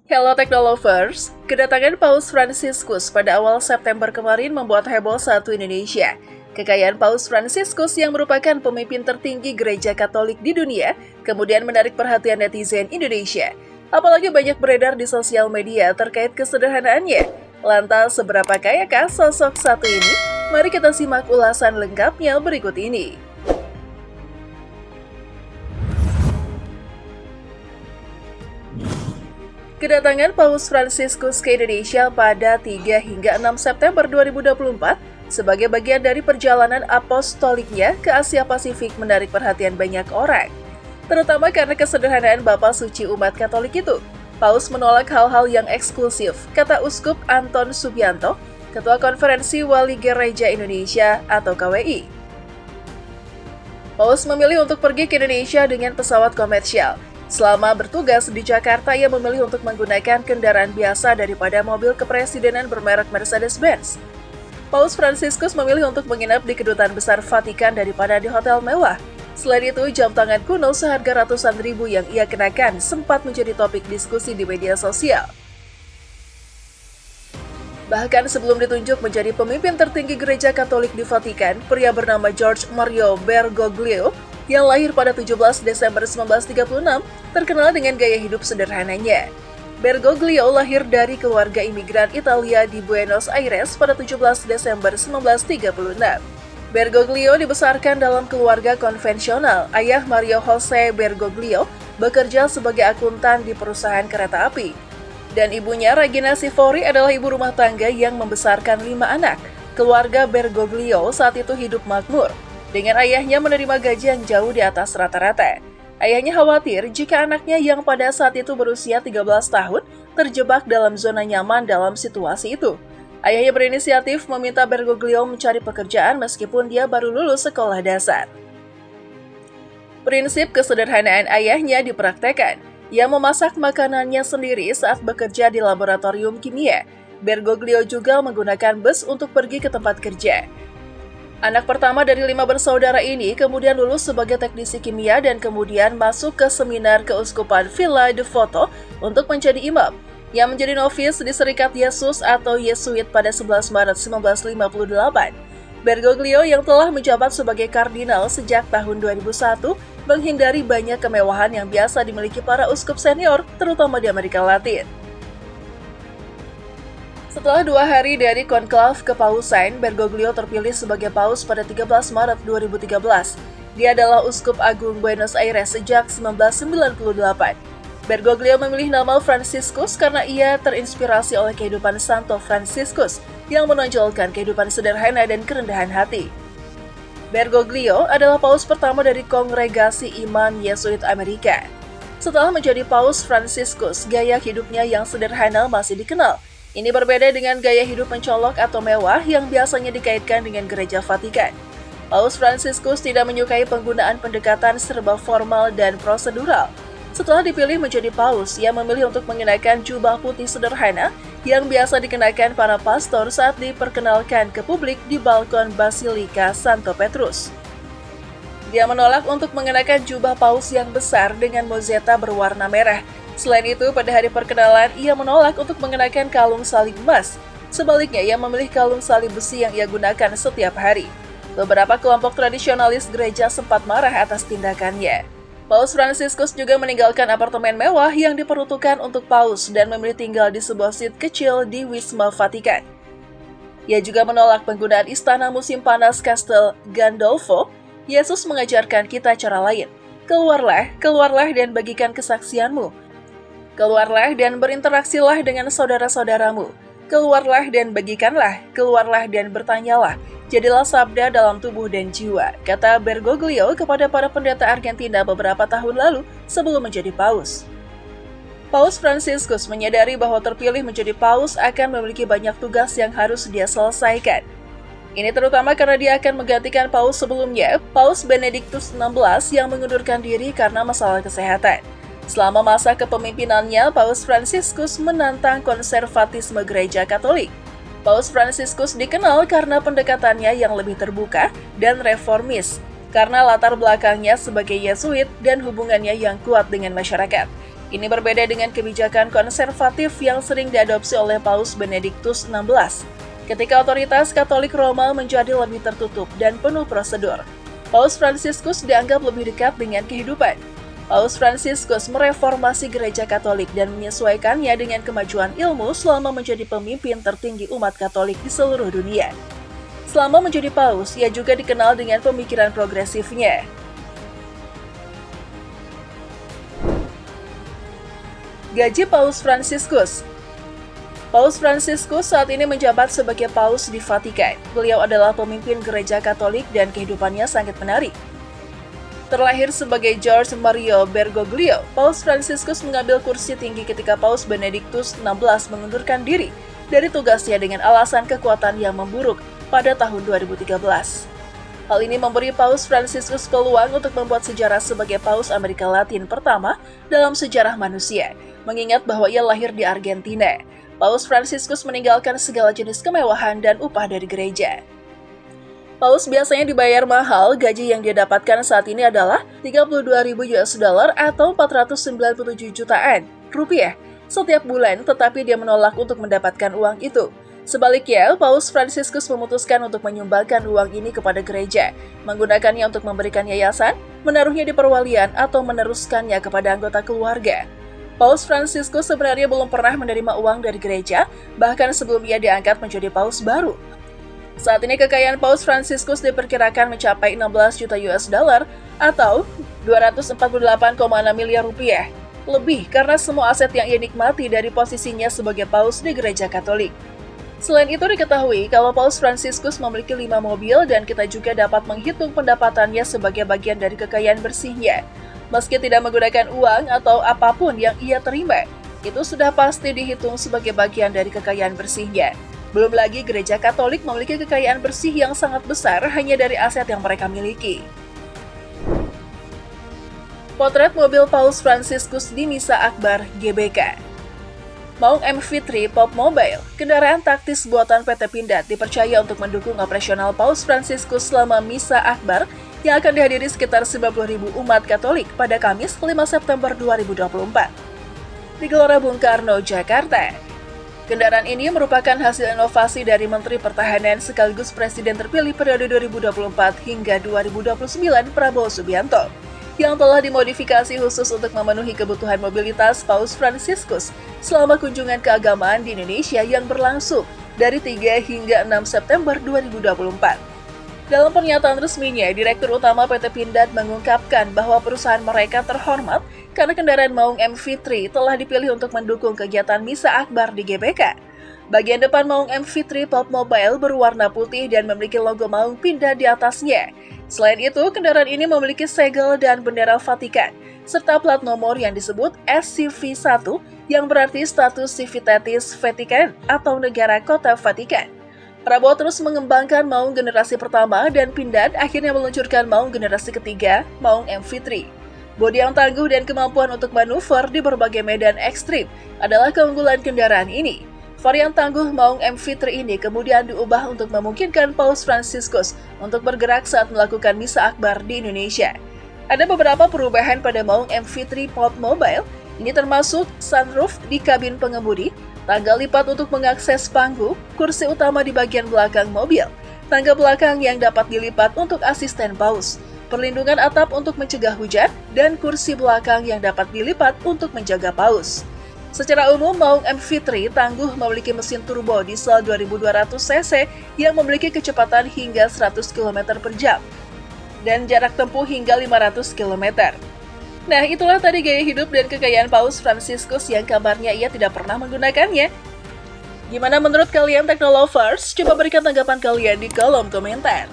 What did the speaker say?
Hello Technolovers, kedatangan Paus Fransiskus pada awal September kemarin membuat heboh satu Indonesia. Kekayaan Paus Fransiskus yang merupakan pemimpin tertinggi gereja Katolik di dunia, kemudian menarik perhatian netizen Indonesia. Apalagi banyak beredar di sosial media terkait kesederhanaannya. Lantas, seberapa kayakah sosok satu ini? Mari kita simak ulasan lengkapnya berikut ini. Kedatangan Paus Fransiskus ke Indonesia pada 3 hingga 6 September 2024 sebagai bagian dari perjalanan apostoliknya ke Asia Pasifik menarik perhatian banyak orang. Terutama karena kesederhanaan Bapak Suci umat Katolik itu. Paus menolak hal-hal yang eksklusif, kata Uskup Anton Subianto, Ketua Konferensi Wali Gereja Indonesia atau KWI. Paus memilih untuk pergi ke Indonesia dengan pesawat komersial. Selama bertugas di Jakarta, ia memilih untuk menggunakan kendaraan biasa daripada mobil kepresidenan bermerek Mercedes-Benz. Paus Fransiskus memilih untuk menginap di Kedutaan Besar Vatikan daripada di hotel mewah. Selain itu, jam tangan kuno seharga ratusan ribu yang ia kenakan sempat menjadi topik diskusi di media sosial. Bahkan sebelum ditunjuk menjadi pemimpin tertinggi gereja Katolik di Vatikan, pria bernama George Mario Bergoglio yang lahir pada 17 Desember 1936, terkenal dengan gaya hidup sederhananya. Bergoglio lahir dari keluarga imigran Italia di Buenos Aires pada 17 Desember 1936. Bergoglio dibesarkan dalam keluarga konvensional. Ayah Mario Jose Bergoglio bekerja sebagai akuntan di perusahaan kereta api. Dan ibunya Regina Sivori adalah ibu rumah tangga yang membesarkan 5 anak. Keluarga Bergoglio saat itu hidup makmur, dengan ayahnya menerima gaji yang jauh di atas rata-rata. Ayahnya khawatir jika anaknya yang pada saat itu berusia 13 tahun terjebak dalam zona nyaman dalam situasi itu. Ayahnya berinisiatif meminta Bergoglio mencari pekerjaan meskipun dia baru lulus sekolah dasar. Prinsip kesederhanaan ayahnya dipraktekkan. Ia memasak makanannya sendiri saat bekerja di laboratorium kimia. Bergoglio juga menggunakan bus untuk pergi ke tempat kerja. Anak pertama dari 5 bersaudara ini kemudian lulus sebagai teknisi kimia dan kemudian masuk ke seminar keuskupan Villa Devoto untuk menjadi imam, yang menjadi novis di Serikat Yesus atau Yesuit pada 11 Maret 1958. Bergoglio yang telah menjabat sebagai kardinal sejak tahun 2001 menghindari banyak kemewahan yang biasa dimiliki para uskup senior, terutama di Amerika Latin. Setelah 2 hari dari konklav kepausan, Bergoglio terpilih sebagai paus pada 13 Maret 2013. Dia adalah Uskup Agung Buenos Aires sejak 1998. Bergoglio memilih nama Fransiskus karena ia terinspirasi oleh kehidupan Santo Fransiskus yang menonjolkan kehidupan sederhana dan kerendahan hati. Bergoglio adalah paus pertama dari Kongregasi Iman Yesuit Amerika. Setelah menjadi Paus Fransiskus, gaya hidupnya yang sederhana masih dikenal. Ini berbeda dengan gaya hidup mencolok atau mewah yang biasanya dikaitkan dengan gereja Vatikan. Paus Fransiskus tidak menyukai penggunaan pendekatan serba formal dan prosedural. Setelah dipilih menjadi paus, ia memilih untuk mengenakan jubah putih sederhana yang biasa dikenakan para pastor saat diperkenalkan ke publik di balkon Basilika Santo Petrus. Dia menolak untuk mengenakan jubah paus yang besar dengan mozeta berwarna merah. Selain itu, pada hari perkenalan, ia menolak untuk mengenakan kalung salib emas. Sebaliknya, ia memilih kalung salib besi yang ia gunakan setiap hari. Beberapa kelompok tradisionalis gereja sempat marah atas tindakannya. Paus Fransiskus juga meninggalkan apartemen mewah yang diperuntukkan untuk paus dan memilih tinggal di sebuah suite kecil di Wisma Vatikan. Ia juga menolak penggunaan istana musim panas Castel Gandolfo. Yesus mengajarkan kita cara lain. Keluarlah dan bagikan kesaksianmu. Keluarlah dan berinteraksilah dengan saudara-saudaramu. Keluarlah dan bagikanlah, keluarlah dan bertanyalah. Jadilah sabda dalam tubuh dan jiwa, kata Bergoglio kepada para pendeta Argentina beberapa tahun lalu sebelum menjadi paus. Paus Fransiskus menyadari bahwa terpilih menjadi paus akan memiliki banyak tugas yang harus dia selesaikan. Ini terutama karena dia akan menggantikan paus sebelumnya, Paus Benediktus XVI yang mengundurkan diri karena masalah kesehatan. Selama masa kepemimpinannya, Paus Fransiskus menantang konservatisme gereja Katolik. Paus Fransiskus dikenal karena pendekatannya yang lebih terbuka dan reformis, karena latar belakangnya sebagai Yesuit dan hubungannya yang kuat dengan masyarakat. Ini berbeda dengan kebijakan konservatif yang sering diadopsi oleh Paus Benediktus XVI, ketika otoritas Katolik Roma menjadi lebih tertutup dan penuh prosedur. Paus Fransiskus dianggap lebih dekat dengan kehidupan. Paus Fransiskus mereformasi gereja Katolik dan menyesuaikannya dengan kemajuan ilmu selama menjadi pemimpin tertinggi umat Katolik di seluruh dunia. Selama menjadi paus, ia juga dikenal dengan pemikiran progresifnya. Gaji Paus Fransiskus. Paus Fransiskus saat ini menjabat sebagai paus di Vatikan. Beliau adalah pemimpin gereja Katolik dan kehidupannya sangat menarik. Terlahir sebagai George Mario Bergoglio, Paus Fransiskus mengambil kursi tinggi ketika Paus Benediktus XVI mengundurkan diri dari tugasnya dengan alasan kekuatan yang memburuk pada tahun 2013. Hal ini memberi Paus Fransiskus peluang untuk membuat sejarah sebagai Paus Amerika Latin pertama dalam sejarah manusia, mengingat bahwa ia lahir di Argentina. Paus Fransiskus meninggalkan segala jenis kemewahan dan upah dari gereja. Paus biasanya dibayar mahal, gaji yang dia dapatkan saat ini adalah 32.000 US dollar atau 497 jutaan rupiah setiap bulan, tetapi dia menolak untuk mendapatkan uang itu. Sebaliknya, Paus Fransiskus memutuskan untuk menyumbangkan uang ini kepada gereja, menggunakannya untuk memberikan yayasan, menaruhnya di perwalian, atau meneruskannya kepada anggota keluarga. Paus Fransiskus sebenarnya belum pernah menerima uang dari gereja, bahkan sebelum ia diangkat menjadi paus baru. Saat ini kekayaan Paus Fransiskus diperkirakan mencapai 16 juta US dollar atau 248,6 miliar rupiah. Lebih karena semua aset yang ia nikmati dari posisinya sebagai paus di gereja Katolik. Selain itu diketahui kalau Paus Fransiskus memiliki 5 mobil dan kita juga dapat menghitung pendapatannya sebagai bagian dari kekayaan bersihnya. Meski tidak menggunakan uang atau apapun yang ia terima, itu sudah pasti dihitung sebagai bagian dari kekayaan bersihnya. Belum lagi gereja Katolik memiliki kekayaan bersih yang sangat besar hanya dari aset yang mereka miliki. Potret mobil Paus Fransiskus di Misa Akbar GBK. Maung MV3 Pop Mobile, kendaraan taktis buatan PT Pindad, dipercaya untuk mendukung operasional Paus Fransiskus selama Misa Akbar yang akan dihadiri sekitar 90.000 umat Katolik pada Kamis 5 September 2024 di Gelora Bung Karno, Jakarta. Kendaraan ini merupakan hasil inovasi dari Menteri Pertahanan sekaligus Presiden terpilih periode 2024 hingga 2029 Prabowo Subianto, yang telah dimodifikasi khusus untuk memenuhi kebutuhan mobilitas Paus Fransiskus selama kunjungan keagamaan di Indonesia yang berlangsung dari 3 hingga 6 September 2024. Dalam pernyataan resminya, Direktur Utama PT Pindad mengungkapkan bahwa perusahaan mereka terhormat karena kendaraan Maung MV3 telah dipilih untuk mendukung kegiatan Misa Akbar di GBK. Bagian depan Maung MV3 Pop Mobile berwarna putih dan memiliki logo Maung Pindad di atasnya. Selain itu, kendaraan ini memiliki segel dan bendera Vatikan, serta plat nomor yang disebut SCV1 yang berarti status Civitatis Vatican atau negara kota Vatikan. Prabowo terus mengembangkan Maung generasi pertama dan Pindad akhirnya meluncurkan Maung generasi ketiga, Maung MV3. Bodi yang tangguh dan kemampuan untuk manuver di berbagai medan ekstrim adalah keunggulan kendaraan ini. Varian tangguh Maung MV3 ini kemudian diubah untuk memungkinkan Paus Fransiskus untuk bergerak saat melakukan Misa Akbar di Indonesia. Ada beberapa perubahan pada Maung MV3 Pop Mobile, ini termasuk sunroof di kabin pengemudi, tangga lipat untuk mengakses panggung, kursi utama di bagian belakang mobil, tangga belakang yang dapat dilipat untuk asisten paus, perlindungan atap untuk mencegah hujan, dan kursi belakang yang dapat dilipat untuk menjaga paus. Secara umum, Maung MV3 tangguh memiliki mesin turbo diesel 2200 cc yang memiliki kecepatan hingga 100 km per jam dan jarak tempuh hingga 500 km. Nah, itulah tadi gaya hidup dan kekayaan Paus Fransiskus yang kabarnya ia tidak pernah menggunakannya. Gimana menurut kalian Teknolovers? Coba berikan tanggapan kalian di kolom komentar.